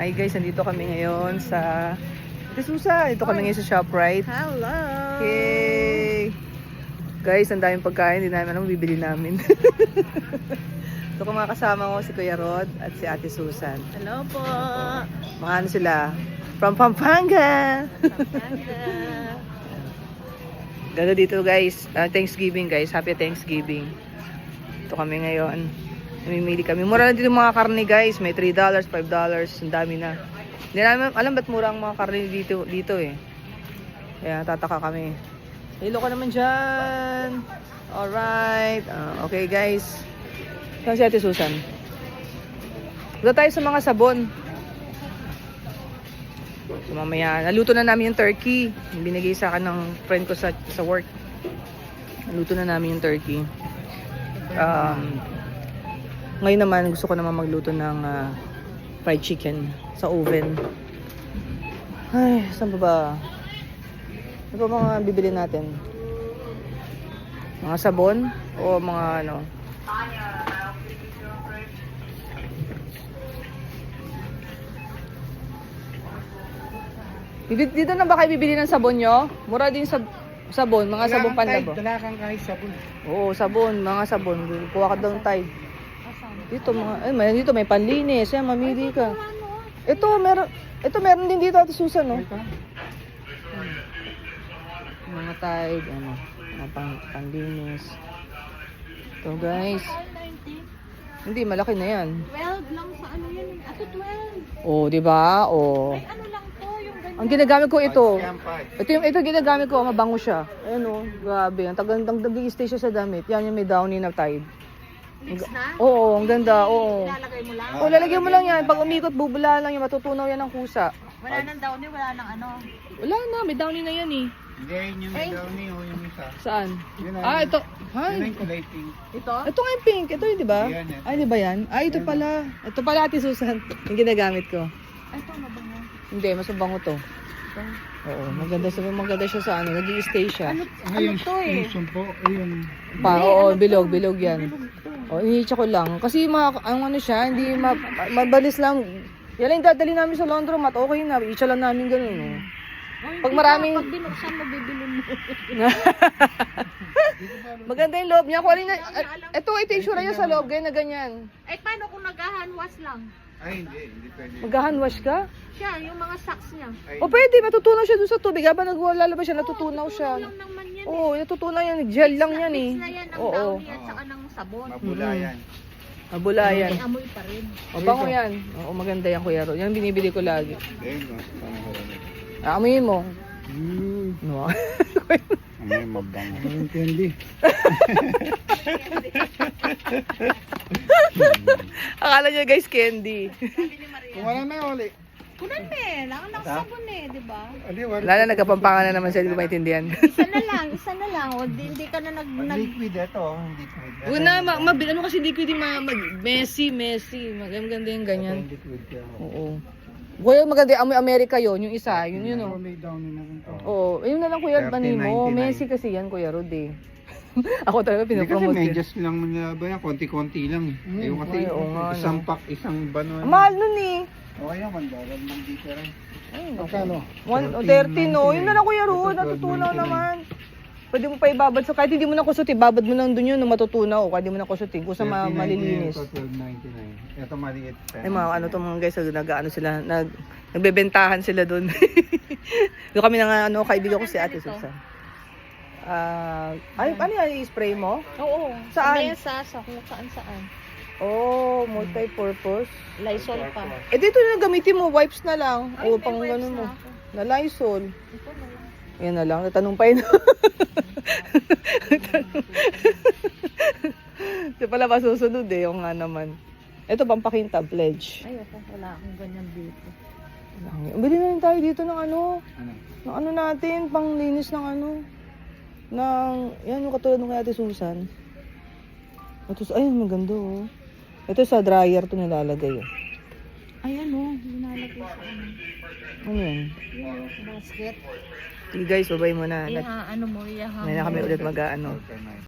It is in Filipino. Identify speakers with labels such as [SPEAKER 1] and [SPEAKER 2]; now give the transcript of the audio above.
[SPEAKER 1] Hi guys, nandito kami ngayon sa Susa. Dito kami ngayon sa ShopRite.
[SPEAKER 2] Hello!
[SPEAKER 1] Yay! Guys, ang daming pagkain. Hindi namin alam bibili namin. Ito ko mga kasama ko, si Kuya Rod at si Ate Susan.
[SPEAKER 2] Hello po!
[SPEAKER 1] Mga ano sila? From Pampanga!
[SPEAKER 2] Pampanga!
[SPEAKER 1] Ganda dito guys. Thanksgiving guys. Happy Thanksgiving. Ito kami ngayon. Namimili kami. Mura lang dito yung mga karne guys. May $3, $5. Ang dami na. Hindi namin alam ba't mura ang mga karne dito eh. Kaya tataka kami. Hilo ka naman dyan. Alright. Okay guys. Saan si Ate Susan? Punta tayo sa mga sabon. So mamaya, naluto na namin yung turkey. Yung binigay sa akin ng friend ko sa work. Naluto na namin yung turkey. Ngayon naman, gusto ko naman magluto ng fried chicken sa oven. Ay, saan ba? Ano ba mga bibili natin? Mga sabon? O mga ano? Dito na ba kayo bibili ng sabon nyo? Mura din sabon, mga sabon panlabo.
[SPEAKER 2] Wala kang kahit sabon.
[SPEAKER 1] Oo, sabon, mga sabon. Kuha ka daw ng Tide. Dito dito may panlinis, yan mamili ka. Ito meron din dito Ate Susan, no. Mga Tide, ano, mga panlinis. Ito guys. Hindi malaki na yan.
[SPEAKER 2] 12 lang sa ano yan. Ato 12.
[SPEAKER 1] Oh, di ba? Oh.
[SPEAKER 2] Ay ano lang to, yung ganyan.
[SPEAKER 1] Ang ginagamit ko ito. Ito ginagamit ko, mabango siya. Ayun oh, grabe. Ang nag-i-stay siya sa damit. Yan yung may downy na Tide.
[SPEAKER 2] Mix na?
[SPEAKER 1] Oo, ang ganda, oo.
[SPEAKER 2] Ilalagay mo lang?
[SPEAKER 1] Oo, lalagyan mo lang yan. Pag umikot, bubula lang yan. Matutunaw yan ng kusa.
[SPEAKER 2] Wala nang downy, wala nang ano.
[SPEAKER 1] Wala na, may downy na yan eh.
[SPEAKER 3] Hindi, yung downy o yung isa.
[SPEAKER 1] Saan?
[SPEAKER 3] Yun
[SPEAKER 1] Ito.
[SPEAKER 3] Yun
[SPEAKER 1] Hi.
[SPEAKER 3] yung kulay pink.
[SPEAKER 2] Ito?
[SPEAKER 1] Ito nga yung pink. Ito yun, di ba?
[SPEAKER 3] Yan, yan.
[SPEAKER 1] Ay, di ba yan? Ay, ito pala. Ito pala, Ate Susan. Yung ginagamit ko.
[SPEAKER 2] Ay, ito ano ba mo?
[SPEAKER 1] Hindi, mas mabango to. Oo, maganda siya sa ano. Nag-i-stay siya.
[SPEAKER 2] Ano to eh?
[SPEAKER 3] Yung sumpo, yung...
[SPEAKER 1] Oo, bilog yan. O, iniitsa ko lang. Kasi ang ano siya, hindi mabalis lang. Yan lang yung dadali namin sa laundromat. Okay na, itsa lang namin ganun. Oh. Pag maraming...
[SPEAKER 2] Pag binuksan mo, bibili mo.
[SPEAKER 1] Maganda yung loob niya. Kung alin na... Ito yung sura niya sa loob. Ganyan na ganyan.
[SPEAKER 2] Ay, paano kung nag-handwash lang?
[SPEAKER 3] Ay, hindi pwede.
[SPEAKER 1] Mag-handwash ka?
[SPEAKER 2] Siya, yung mga socks niya.
[SPEAKER 1] O pwede, matutunaw siya doon sa tubig. Habang naglalabas siya, natutunaw siya.
[SPEAKER 2] Lang naman yan.
[SPEAKER 1] Oo, natutunaw yan. Gel lang yan eh.
[SPEAKER 2] Mix na yan ang
[SPEAKER 1] Oo.
[SPEAKER 2] downy at saka ng sabon.
[SPEAKER 3] Mabula yan.
[SPEAKER 1] Mabula yan.
[SPEAKER 2] May amoy pa rin.
[SPEAKER 1] O, bango yan. Oo, maganda yan, Kuya Ro. Yan binibili ko lagi.
[SPEAKER 3] Ayun,
[SPEAKER 1] Aamuyin mo. No.
[SPEAKER 3] may mabango. Yung candy.
[SPEAKER 1] Akala niya guys, candy.
[SPEAKER 3] Kung wala may uli.
[SPEAKER 2] Kunan me, lang ang sabon eh, di ba?
[SPEAKER 3] Ali, wala.
[SPEAKER 1] Wala na, nagkapampangan na naman siya. Hindi ko maintindihan.
[SPEAKER 2] Isa na lang. O hindi ka na
[SPEAKER 3] Liquid ito, liquid.
[SPEAKER 1] Huwag na, ano kasi liquid yung messy. Maganda yung ganyan.
[SPEAKER 3] Liquid yan.
[SPEAKER 1] Oo. Kuya, maganda yung America yon yung isa. Yun oh.
[SPEAKER 3] May downy na rin to.
[SPEAKER 1] Oo, ayun na lang Kuya, banin mo.
[SPEAKER 3] 30.99.
[SPEAKER 1] Messi kasi yan, Kuya Rod eh. Ako talaga
[SPEAKER 3] Hindi kasi
[SPEAKER 1] pinapromote yun.
[SPEAKER 3] medyas lang ba yan, konti-konti lang. Ayun kasi
[SPEAKER 1] Ay, oo nga,
[SPEAKER 3] isang
[SPEAKER 1] no.
[SPEAKER 3] pack, isang bano.
[SPEAKER 1] Mahal nun eh.
[SPEAKER 3] O yan, mandagal ng difference.
[SPEAKER 1] Ay,
[SPEAKER 3] Magkano?
[SPEAKER 1] 130 no. Yun na lang Kuya Rod, natutunaw naman. Pwede mo pa ibabad sa kahit hindi mo na kusutin, babad mo lang dun yun nung matutunaw. Kahit hindi mo na kusutin, kung sa malilinis.
[SPEAKER 3] Ito 12.99. Ito maliit.
[SPEAKER 1] Ay mga ano to mga guys, nag-ano sila, nagbebentahan sila doon. Doon kami ng ano, kaibigan ko si Ate Susan. Ano yan, i-spray mo?
[SPEAKER 2] Oo.
[SPEAKER 1] Saan?
[SPEAKER 2] Sa mesa, kung saan.
[SPEAKER 1] Oh, multi-purpose.
[SPEAKER 2] Lysol pa.
[SPEAKER 1] Eh dito na gamitin mo, wipes na lang.
[SPEAKER 2] Ay,
[SPEAKER 1] O
[SPEAKER 2] may
[SPEAKER 1] pang
[SPEAKER 2] wipes
[SPEAKER 1] ganun mo.
[SPEAKER 2] na ako.
[SPEAKER 1] Na Lysol.
[SPEAKER 2] Ito na lang.
[SPEAKER 1] Yan na lang, natanong pa yun. Di pala masusunod eh, yung nga naman. Ito, pampakinta, pledge.
[SPEAKER 2] Ay, ako, wala akong ganyan dito.
[SPEAKER 1] Bili na rin tayo dito ng ano.
[SPEAKER 3] Ano?
[SPEAKER 1] Ng ano natin, panglinis ng ano. Yan yung katulad ng kay Ate Susan. Ayun, maganda oh. Ito sa dryer to nilalagay oh.
[SPEAKER 2] Ay, ano, linalagay sa ano.
[SPEAKER 1] Ano yan?
[SPEAKER 2] Yung basket.
[SPEAKER 1] Sige guys, babay mo na.
[SPEAKER 2] Ano mo,
[SPEAKER 1] Ngayon na kami ulit mag-ano.
[SPEAKER 3] Okay, nice.